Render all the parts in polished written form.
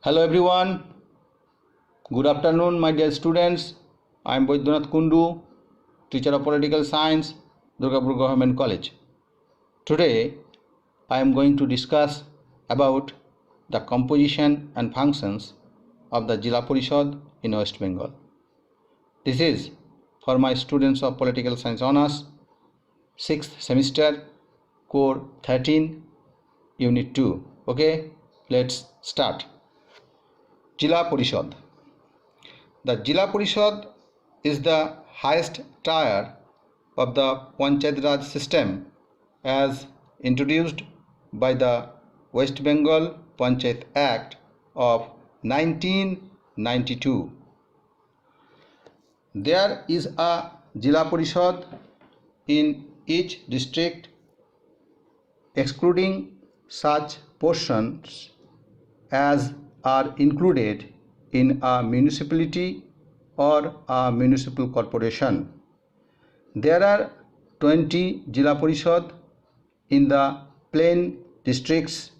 Hello everyone, good afternoon my dear students. I am Baidyanath Kundu, teacher of political science, Durgapur Government College. Today I am going to discuss about the composition and functions of the Zilla Parishad in West Bengal. This is for my students of political science honors, 6th semester, core 13, unit 2. Okay, let's start. Zilla Parishad. The Zilla Parishad is the highest tier of the Panchayat Raj system as introduced by the West Bengal Panchayat Act of 1992. There is a Zilla Parishad in each district, excluding such portions as are included in a municipality or a municipal corporation. There are 20 Zilla Parishad in the plain districts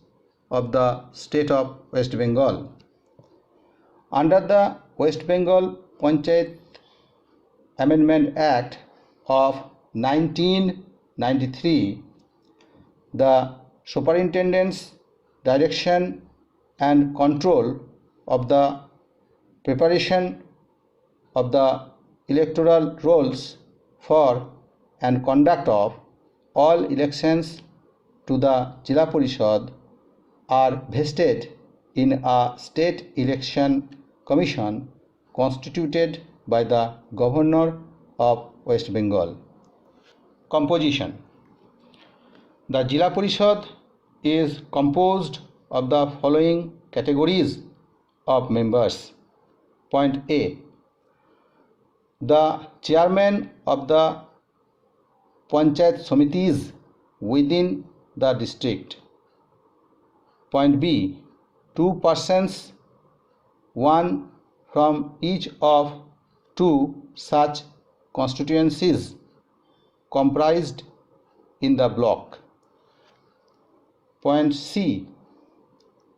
of the state of West Bengal. Under the West Bengal Panchayat Amendment Act of 1993, the superintendent's direction and control of the preparation of the electoral rolls for and conduct of all elections to the Zilla Parishad are vested in a state election commission constituted by the Governor of West Bengal. Composition. The Zilla Parishad is composed of the following categories of members. Point A. The chairman of the Panchayat Samitis within the district. Point B. 2 persons, one from each of 2 such constituencies comprised in the block. Point C.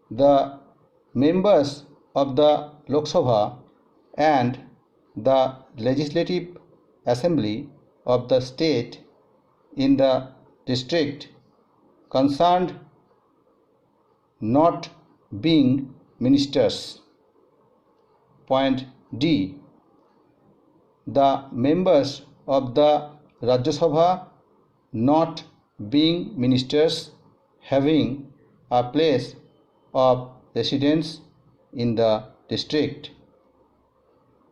The members of the Lok Sabha and the Legislative Assembly of the state in the district concerned not being ministers. Point D. The members of the Rajya Sabha not being ministers having a place of residence in the district.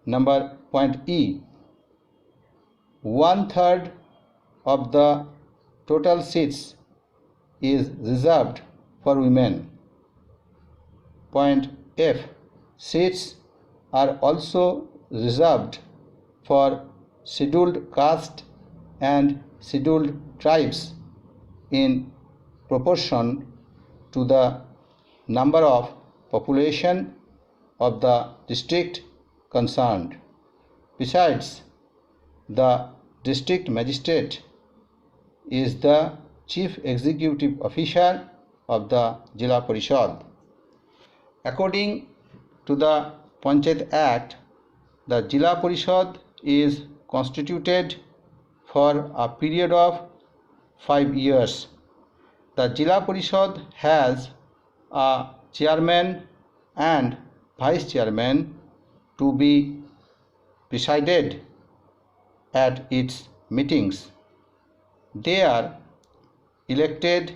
Number point E. 1/3 of the total seats is reserved for women. Point F. Seats are also reserved for scheduled caste and scheduled tribes in proportion to the number of population of the district concerned. Besides, the district magistrate is the chief executive officer of the Zilla Parishad. According to the Panchayat Act, the Zilla Parishad is constituted for a period of 5 years. The Zilla Parishad has a chairman and vice chairman to be presided at its meetings. They are elected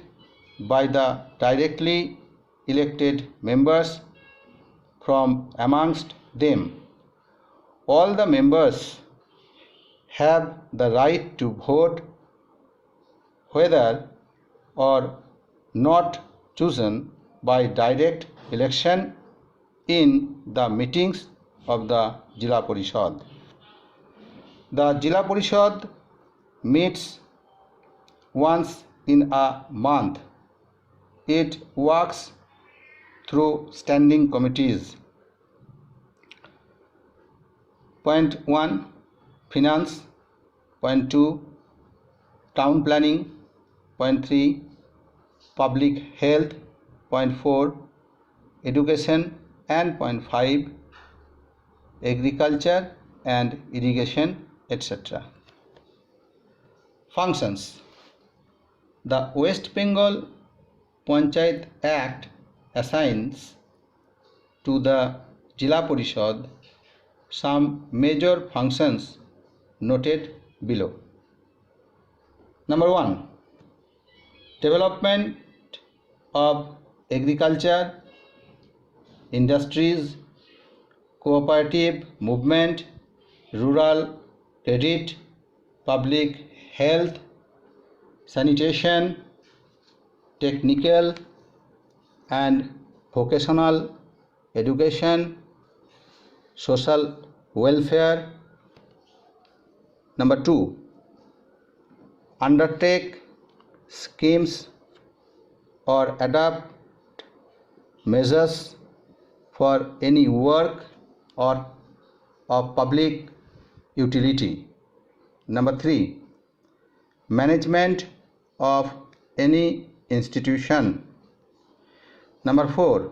by the directly elected members from amongst them. All the members have the right to vote whether or not chosen by direct election in the meetings of the Zilla Parishad. The Zilla Parishad meets once in a month. It works through standing committees. Point 1. Finance. Point 2. Town planning. Point 3. Public health. Point 4. Education and point 5 agriculture and irrigation, etc. Functions. The West Bengal Panchayat Act assigns to the Zilla Parishad some major functions noted below. Number 1. Development of agriculture, industries, cooperative movement, rural credit, public health, sanitation, technical and vocational education, social welfare. Number 2. Undertake schemes or adopt measures for any work or of public utility. Number 3. Management of any institution. Number 4.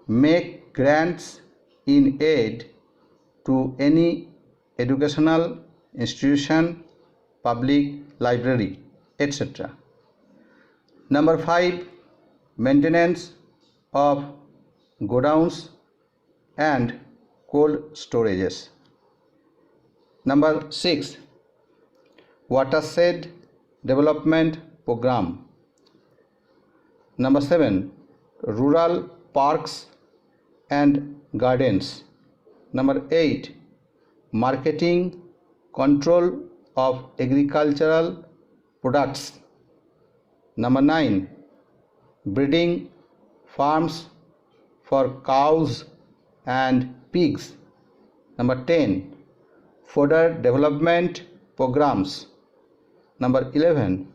Make grants in aid to any educational institution, public library, etc. Number 5. Maintenance of godowns and cold storages. Number 6. Watershed development program. Number 7. Rural parks and gardens. Number 8. Marketing control of agricultural products. Number 9. Breeding farms for cows and pigs. Number 10. Fodder development programs. Number 11.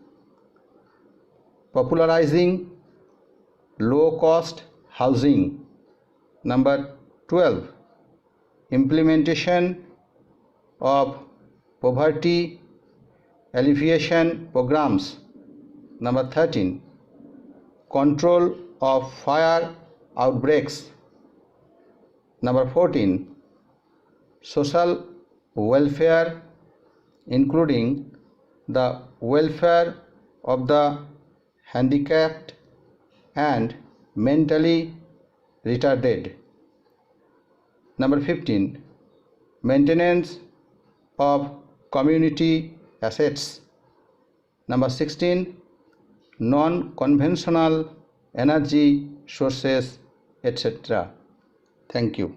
Popularizing low-cost housing. Number 12. Implementation of poverty alleviation programs. Number 13. Control of fire outbreaks. Number 14. Social welfare, including the welfare of the handicapped and mentally retarded. Number 15. Maintenance of community assets. Number 16. Non-conventional energy sources, etc. Thank you.